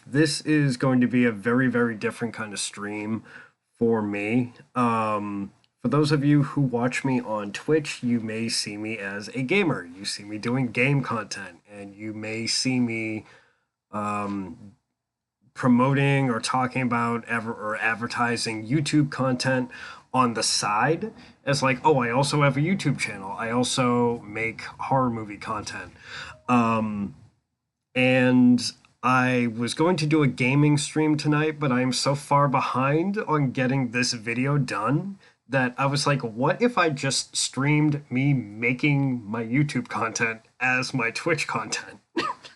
This is going to be a very, very different kind of stream for me. For those of you who watch me on Twitch, you may see me as a gamer. You see me doing game content, and you may see me promoting or talking about or advertising YouTube content on the side as like, oh, I also have a YouTube channel. I also make horror movie content. And I was going to do a gaming stream tonight, but I am so far behind on getting this video done that I was like, what if I just streamed me making my YouTube content as my Twitch content?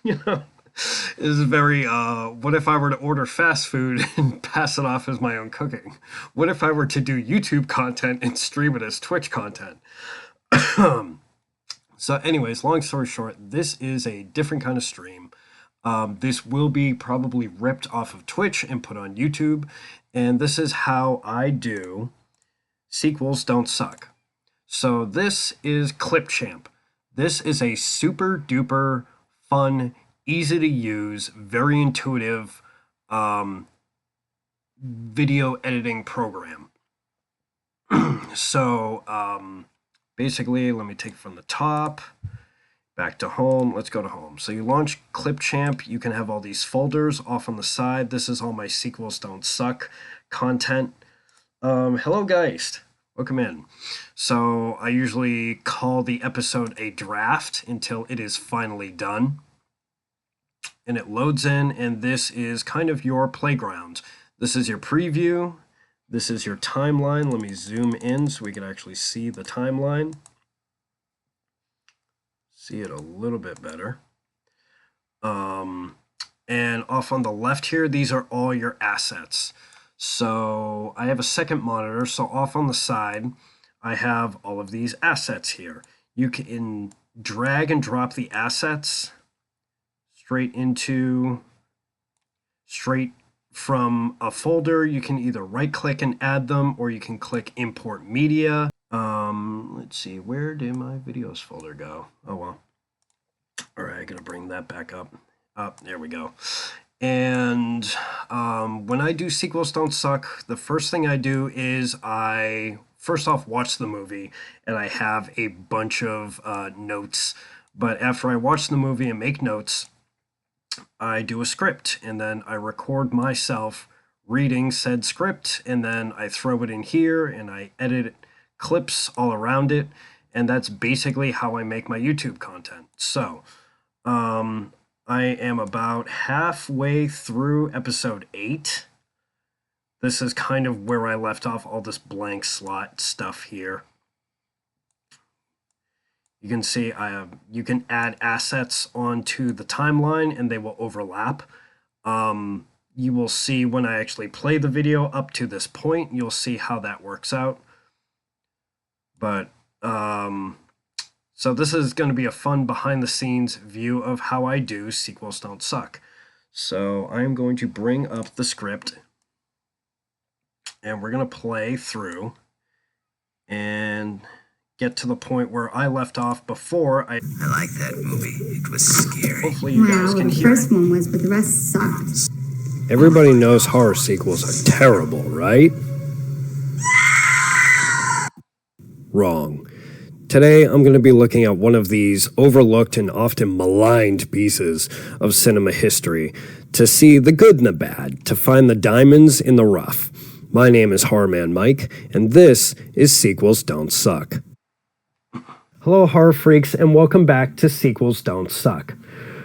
You know, is very, what if I were to order fast food and pass it off as my own cooking? What if I were to do YouTube content and stream it as Twitch content? So anyways, long story short, this is a different kind of stream. This will be probably ripped off of Twitch and put on YouTube. And this is how I do Sequels Don't Suck. So this is Clipchamp. This is a super duper fun, easy to use, very intuitive video editing program. So basically, let me take it from the top. Back to home. Let's go to home. So you launch Clipchamp. You can have all these folders off on the side. This is all my Sequels Don't Suck content. Hello, Geist. Welcome in. So I usually call the episode a draft until it is finally done. And it loads in, and this is kind of your playground. This is your preview. This is your timeline. Let me zoom in so we can actually see the timeline. See it a little bit better. And off on the left here, these are all your assets. So I have a second monitor, so off on the side, I have all of these assets here. You can drag and drop the assets straight from a folder. You can either right click and add them, or you can click import media. Let's see, where did my videos folder go? Oh, well. All right, I gotta bring that back up. There we go. And when I do Sequels Don't Suck, the first thing I do is I first off watch the movie, and I have a bunch of notes. But after I watch the movie and make notes, I do a script, and then I record myself reading said script, and then I throw it in here, and I edit clips all around it, and that's basically how I make my YouTube content. So, I am about halfway through episode 8. This is kind of where I left off, all this blank slot stuff here. You can see you can add assets onto the timeline, and they will overlap. You will see when I actually play the video up to this point, you'll see how that works out. But, so this is going to be a fun behind-the-scenes view of how I do Sequels Don't Suck. So I'm going to bring up the script, and we're going to play through and get to the point where I left off before I like that movie. It was scary. Hopefully you guys can hear the first one was, but the rest sucked. Everybody knows horror sequels are terrible, right? Wrong. Today, I'm going to be looking at one of these overlooked and often maligned pieces of cinema history to see the good and the bad, to find the diamonds in the rough. My name is Horrorman Mike, and this is Sequels Don't Suck. Hello, horror freaks, and welcome back to Sequels Don't Suck.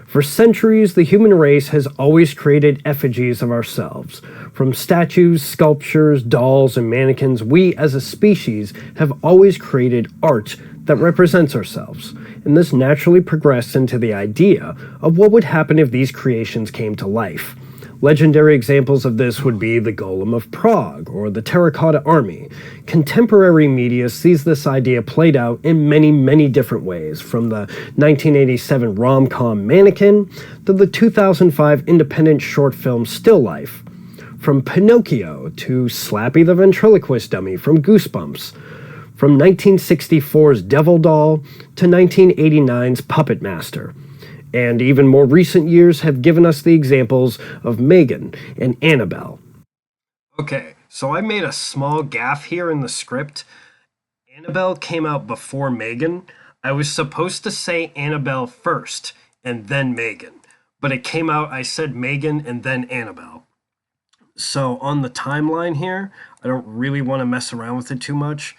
For centuries, the human race has always created effigies of ourselves. From statues, sculptures, dolls, and mannequins, we as a species have always created art that represents ourselves. And this naturally progressed into the idea of what would happen if these creations came to life. Legendary examples of this would be the Golem of Prague or the Terracotta Army. Contemporary media sees this idea played out in many, many different ways, from the 1987 rom-com Mannequin to the 2005 independent short film Still Life. From Pinocchio to Slappy the Ventriloquist Dummy from Goosebumps. From 1964's Devil Doll to 1989's Puppet Master. And even more recent years have given us the examples of Megan and Annabelle. Okay, so I made a small gaffe here in the script. Annabelle came out before Megan. I was supposed to say Annabelle first and then Megan, but it came out I said Megan and then Annabelle. So on the timeline here, I don't really want to mess around with it too much.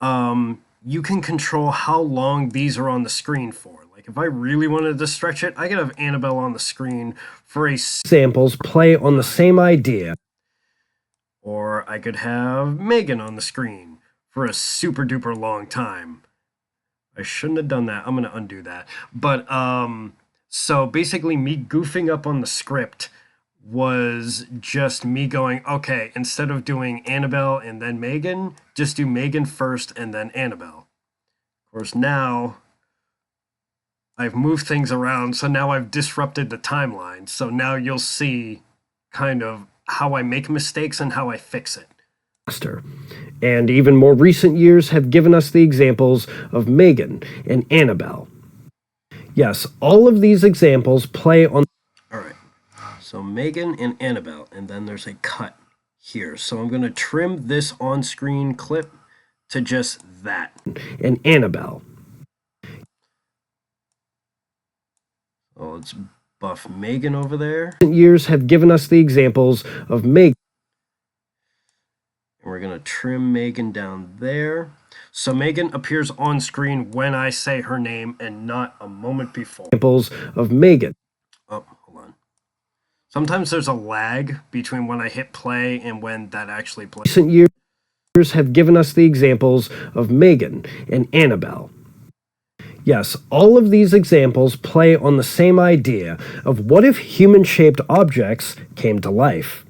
You can control how long these are on the screen for. Like if I really wanted to stretch it, I could have Annabelle on the screen for a samples play on the same idea. Or I could have Megan on the screen for a super duper long time. I shouldn't have done that. I'm going to undo that. But so basically me goofing up on the script was just me going, okay, instead of doing Annabelle and then Megan, just do Megan first and then Annabelle. Of course, now I've moved things around, so now I've disrupted the timeline. So now you'll see kind of how I make mistakes and how I fix it. And even more recent years have given us the examples of Megan and Annabelle. Yes, all of these examples play on... All right. So Megan and Annabelle, and then there's a cut here. So I'm going to trim this on-screen clip to just that. And Annabelle. Oh, let's buff Megan over there. Years have given us the examples of Megan. And we're going to trim Megan down there. So Megan appears on screen when I say her name and not a moment before. Examples of Megan. Oh, hold on. Sometimes there's a lag between when I hit play and when that actually plays. Recent years have given us the examples of Megan and Annabelle. Yes, all of these examples play on the same idea of what if human-shaped objects came to life.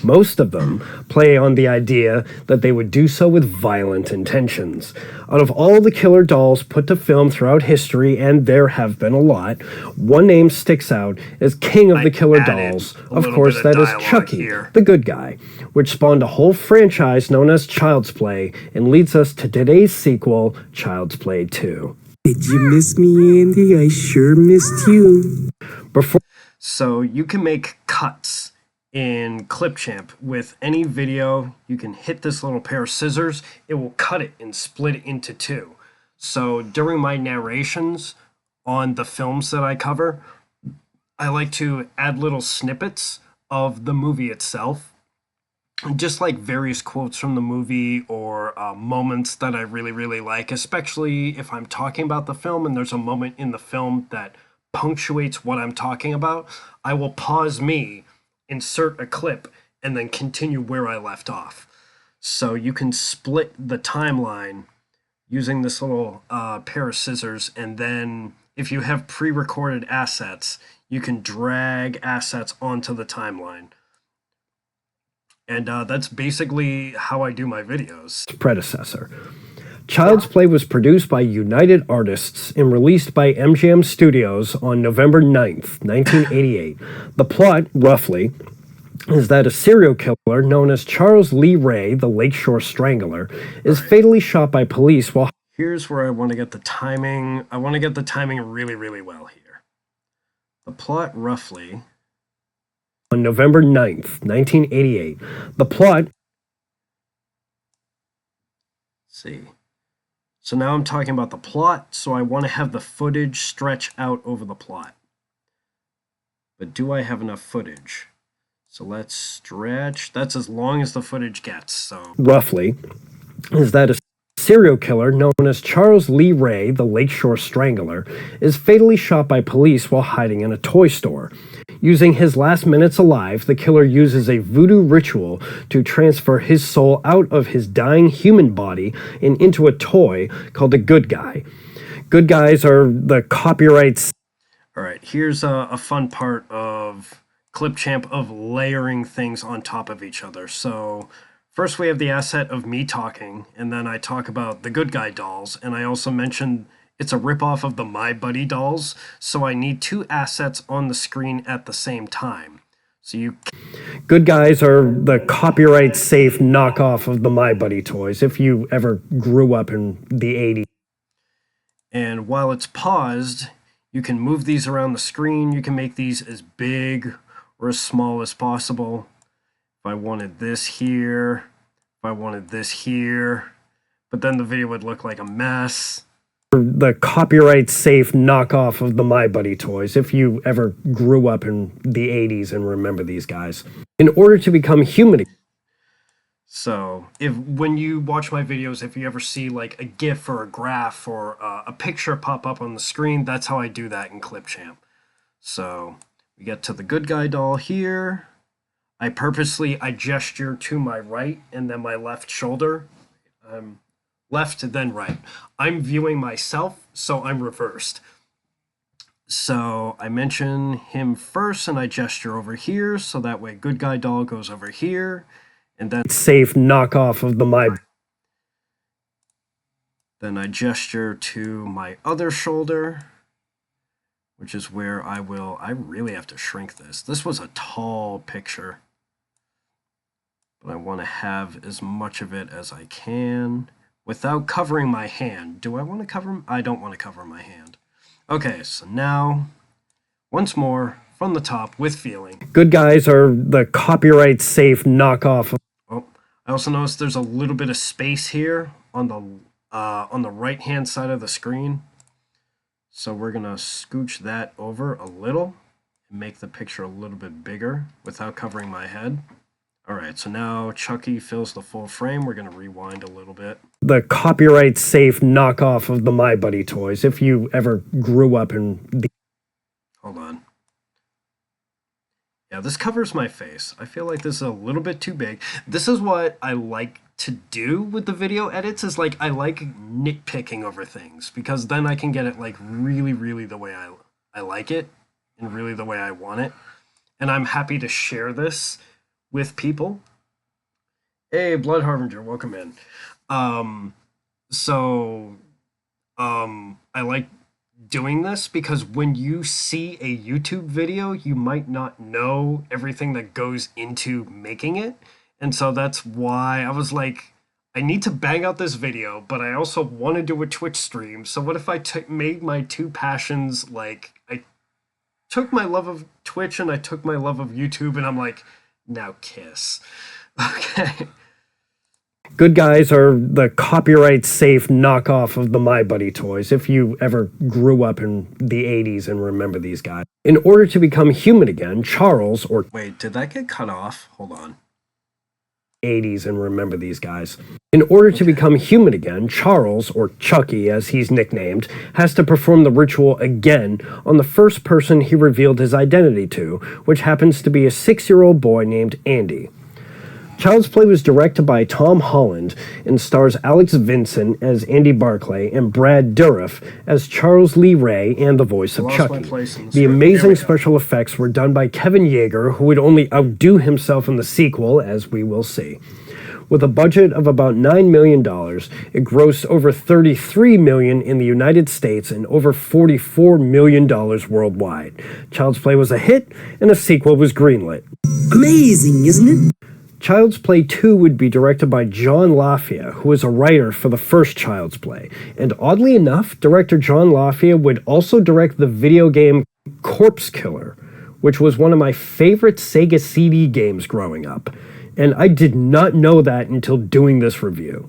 Most of them play on the idea that they would do so with violent intentions. Out of all the killer dolls put to film throughout history, and there have been a lot, one name sticks out as king of the killer dolls. Of course, that is Chucky, the good guy, which spawned a whole franchise known as Child's Play and leads us to today's sequel, Child's Play 2. Did you miss me, Andy? I sure missed you. So you can make cuts in Clipchamp with any video. You can hit this little pair of scissors. It will cut it and split it into two. So during my narrations on the films that I cover, I like to add little snippets of the movie itself, just like various quotes from the movie or moments that I really, really like, especially if I'm talking about the film and there's a moment in the film that punctuates what I'm talking about. I will pause me, insert a clip, and then continue where I left off. So you can split the timeline using this little pair of scissors, and then if you have pre-recorded assets, you can drag assets onto the timeline. And that's basically how I do my videos. Predecessor. Child's Play was produced by United Artists and released by MGM Studios on November 9th, 1988. The plot, roughly, is that a serial killer known as Charles Lee Ray, the Lakeshore Strangler, is fatally shot by police while... Here's where I want to get the timing. I want to get the timing really, really well here. The plot, roughly... On November 9th, 1988. The plot... Let's see. So now I'm talking about the plot, so I want to have the footage stretch out over the plot. But do I have enough footage? So let's stretch. That's as long as the footage gets. So roughly, is that a serial killer known as Charles Lee Ray, the Lakeshore Strangler, is fatally shot by police while hiding in a toy store. Using his last minutes alive, the killer uses a voodoo ritual to transfer his soul out of his dying human body and into a toy called a good guy. Good guys are the copyrights. All right, here's a fun part of Clipchamp of layering things on top of each other. So first we have the asset of me talking, and then I talk about the good guy dolls, and I also mentioned it's a ripoff of the My Buddy dolls, so I need two assets on the screen at the same time. So you... Good guys are the copyright safe knockoff of the My Buddy toys, if you ever grew up in the 80s. And while it's paused, You can move these around the screen. You can make these as big or as small as possible. If I wanted this here, if I wanted this here, but then the video would look like a mess. The copyright safe knockoff of the My Buddy toys, if you ever grew up in the 80s and remember these guys. In order to become human. So, when you watch my videos, if you ever see like a GIF or a graph or a picture pop up on the screen, that's how I do that in Clipchamp. So, we get to the good guy doll here. I gesture to my right and then my left shoulder. Left, then right. I'm viewing myself, so I'm reversed. So I mention him first and I gesture over here, so that way good guy doll goes over here. And then safe knockoff of the My. Then I gesture to my other shoulder, which is where I really have to shrink this. This was a tall picture, but I want to have as much of it as I can without covering my hand. Do I want to cover? I don't want to cover my hand. Okay, so now, once more, from the top with feeling. Good guys are the copyright safe knockoff. Oh, I also noticed there's a little bit of space here on the right-hand side of the screen. So we're gonna scooch that over a little and make the picture a little bit bigger without covering my head. All right, so now Chucky fills the full frame. We're going to rewind a little bit. The copyright safe knockoff of the My Buddy toys, if you ever grew up in the... Hold on. Yeah, this covers my face. I feel like this is a little bit too big. This is what I like to do with the video edits, is like I like nitpicking over things, because then I can get it like really, really the way I like it and really the way I want it. And I'm happy to share this with people. Hey, Blood Harbinger, welcome in. I like doing this because when you see a YouTube video, you might not know everything that goes into making it. And so that's why I was like, I need to bang out this video, but I also want to do a Twitch stream. So what if I made my two passions, like, I took my love of Twitch and I took my love of YouTube, and I'm like, now kiss. Okay. Good guys are the copyright safe knockoff of the My Buddy toys, if you ever grew up in the 80s and remember these guys. In order to become human again, Charles, or... Wait, did that get cut off? Hold on. 80s and remember these guys. In order to become human again, Charles, or Chucky as he's nicknamed, has to perform the ritual again on the first person he revealed his identity to, which happens to be a 6-year-old boy named Andy. Child's Play was directed by Tom Holland and stars Alex Vincent as Andy Barclay and Brad Dourif as Charles Lee Ray and the voice of Chucky. The amazing special effects were done by Kevin Yeager, who would only outdo himself in the sequel, as we will see. With a budget of about $9 million, it grossed over $33 million in the United States and over $44 million worldwide. Child's Play was a hit, and a sequel was greenlit. Amazing, isn't it? Child's Play 2 would be directed by John Lafia, who was a writer for the first Child's Play. And oddly enough, director John Lafia would also direct the video game Corpse Killer, which was one of my favorite Sega CD games growing up. And I did not know that until doing this review.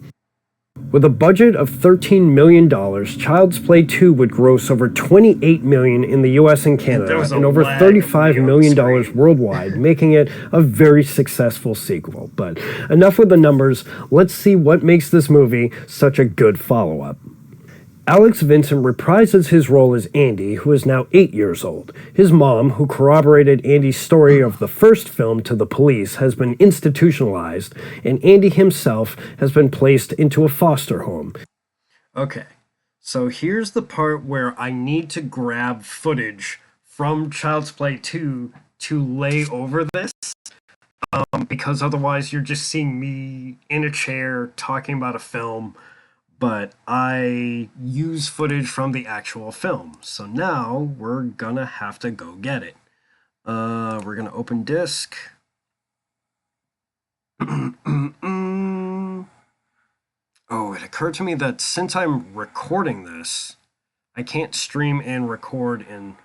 With a budget of $13 million, Child's Play 2 would gross over $28 million in the US and Canada and over $35 million worldwide, making it a very successful sequel. But enough with the numbers, let's see what makes this movie such a good follow-up. Alex Vincent reprises his role as Andy, who is now 8 years old. His mom, who corroborated Andy's story of the first film to the police, has been institutionalized, and Andy himself has been placed into a foster home. Okay, so here's the part where I need to grab footage from Child's Play 2 to lay over this, because otherwise you're just seeing me in a chair talking about a film. But I use footage from the actual film. So now we're gonna have to go get it. We're gonna open disk. Oh, it occurred to me that since I'm recording this, I can't stream and record and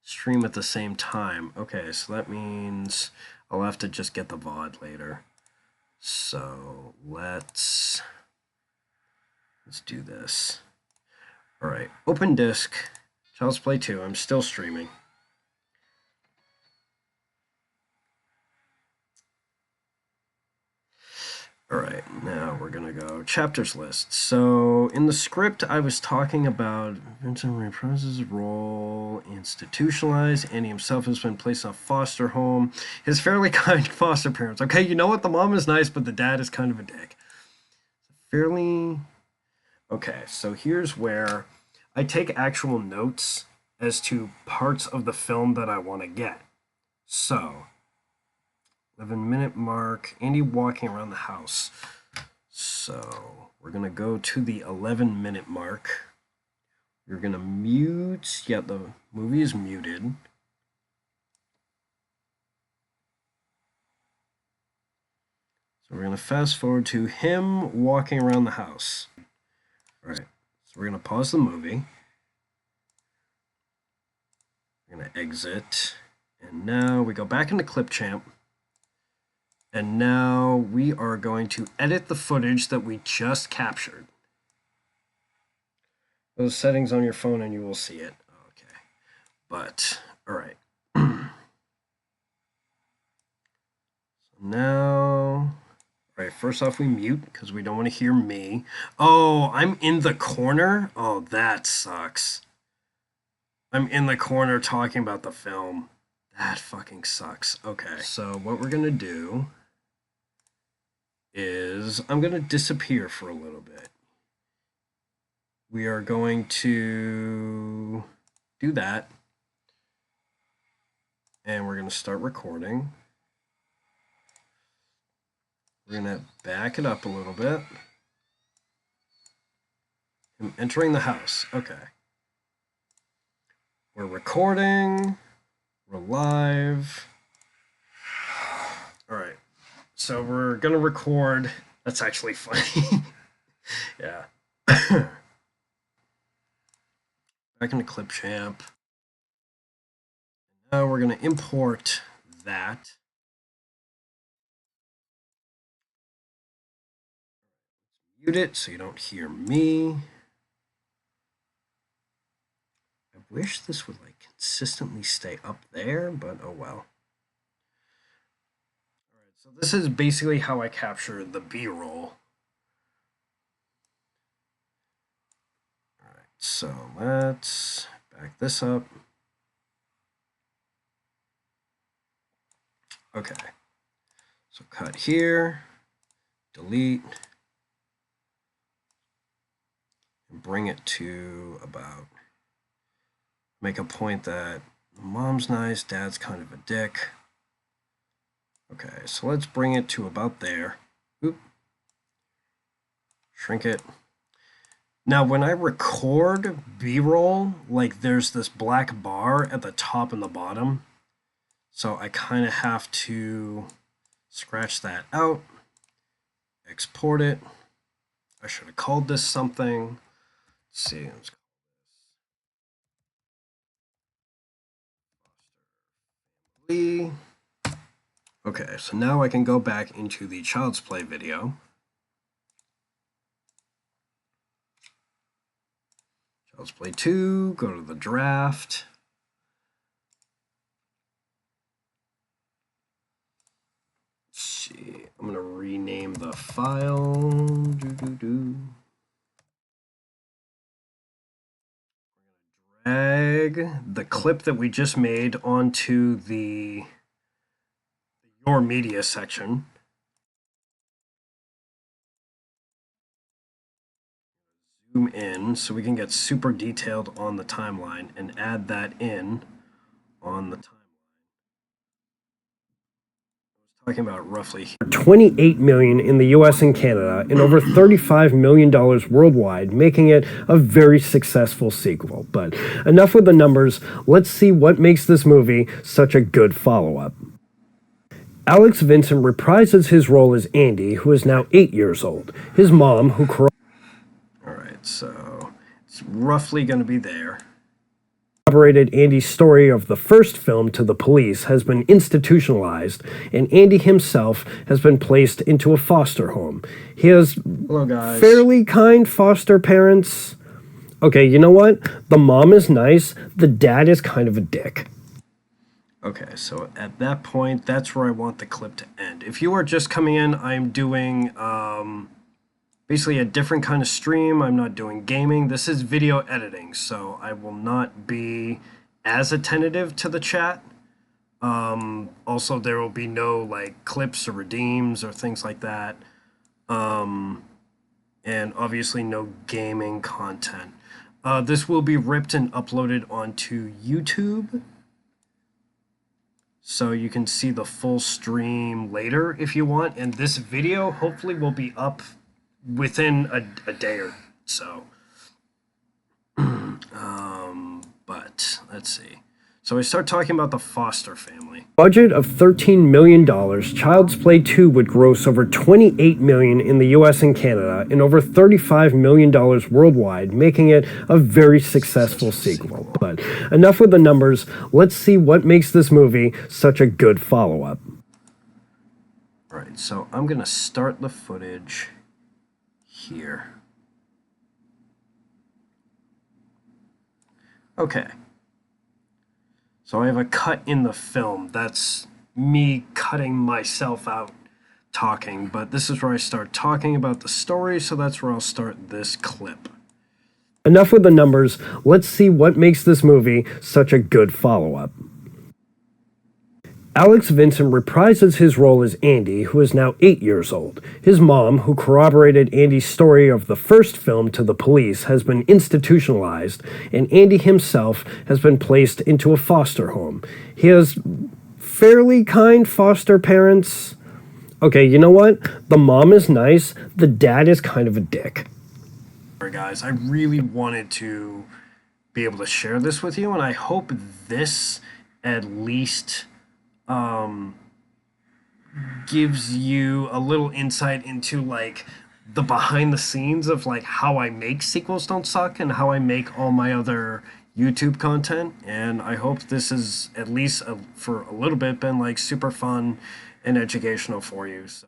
stream at the same time. Okay, so that means I'll have to just get the VOD later. So let's do this. All right, open disk, Child's Play 2. I'm still streaming. All right, now we're gonna go chapters list. So in the script, I was talking about Vincent reprises his role, institutionalized. Andy himself has been placed in a foster home. His fairly kind foster parents. Okay, you know what? The mom is nice, but the dad is kind of a dick. Fairly. Okay, so here's where I take actual notes as to parts of the film that I want to get. So 11-minute mark, Andy walking around the house. So we're going to go to the 11-minute mark. You're going to mute. Yeah, the movie is muted. So we're going to fast forward to him walking around the house. All right, so we're going to pause the movie. We're going to exit. And now we go back into Clipchamp. And now we are going to edit the footage that we just captured. Those settings on your phone and you will see it. Okay. But, all right. So now, all right, first off we mute because we don't want to hear me. Oh, I'm in the corner? Oh, that sucks. I'm in the corner talking about the film. That fucking sucks. Okay, so what we're going to do is I'm going to disappear for a little bit. We are going to do that. And we're going to start recording. We're going to back it up a little bit. I'm entering the house. Okay. We're recording. We're live. All right. So we're going to record. That's actually funny. Yeah. Back into Clipchamp. Now we're going to import that. Mute it so you don't hear me. I wish this would like consistently stay up there, but oh well. Alright, so this is basically how I capture the B-roll. Alright, so let's back this up. Okay, so cut here, delete, and bring it to about, make a point that mom's nice, dad's kind of a dick. Okay, so let's bring it to about there. Oop. Shrink it. Now, when I record B-roll, like there's this black bar at the top and the bottom. So I kind of have to scratch that out, export it. I should have called this something. Let's see. Let's call this Family. Okay, so now I can go back into the Child's Play video. Child's Play 2, go to the draft. Let's see, I'm going to rename the file. Drag the clip that we just made onto the Your Media section. Zoom in so we can get super detailed on the timeline and add that in on the timeline. I was talking about roughly 28 million in the US and Canada and over $35 million worldwide, making it a very successful sequel. But enough with the numbers, let's see what makes this movie such a good follow-up. Alex Vincent reprises his role as Andy, who is now 8 years old. His mom, who... Alright, so it's it's roughly going to be there. Corroborated Andy's story of the first film to the police has been institutionalized, and Andy himself has been placed into a foster home. He has fairly kind foster parents. Okay, you know what? The mom is nice. The dad is kind of a dick. Okay, so at that point, that's where I want the clip to end. If you are just coming in, I'm doing basically a different kind of stream. I'm not doing gaming. This is video editing, so I will not be as attentive to the chat. Also, there will be no like clips or redeems or things like that. And obviously no gaming content. This will be ripped and uploaded onto YouTube. So you can see the full stream later if you want. And this video hopefully will be up within a day or so. But let's see. So I start talking about the Foster family. Budget of $13 million, Child's Play 2 would gross over $28 million in the US and Canada and over $35 million worldwide, making it a very successful sequel. But enough with the numbers, let's see what makes this movie such a good follow-up. Alright, so I'm gonna start the footage here. Okay. So I have a cut in the film. That's me cutting myself out talking, but this is where I start talking about the story, so that's where I'll start this clip. Enough with the numbers. Let's see what makes this movie such a good follow-up. Alex Vincent reprises his role as Andy, who is now 8 years old. His mom, who corroborated Andy's story of the first film to the police, has been institutionalized, and Andy himself has been placed into a foster home. He has fairly kind foster parents. Okay, you know what? The mom is nice. The dad is kind of a dick. Alright guys, I really wanted to be able to share this with you, and I hope this at least gives you a little insight into like the behind the scenes of like how I make Sequels Don't Suck and how I make all my other YouTube content. And I hope this has at least for a little bit been like super fun and educational for you. So.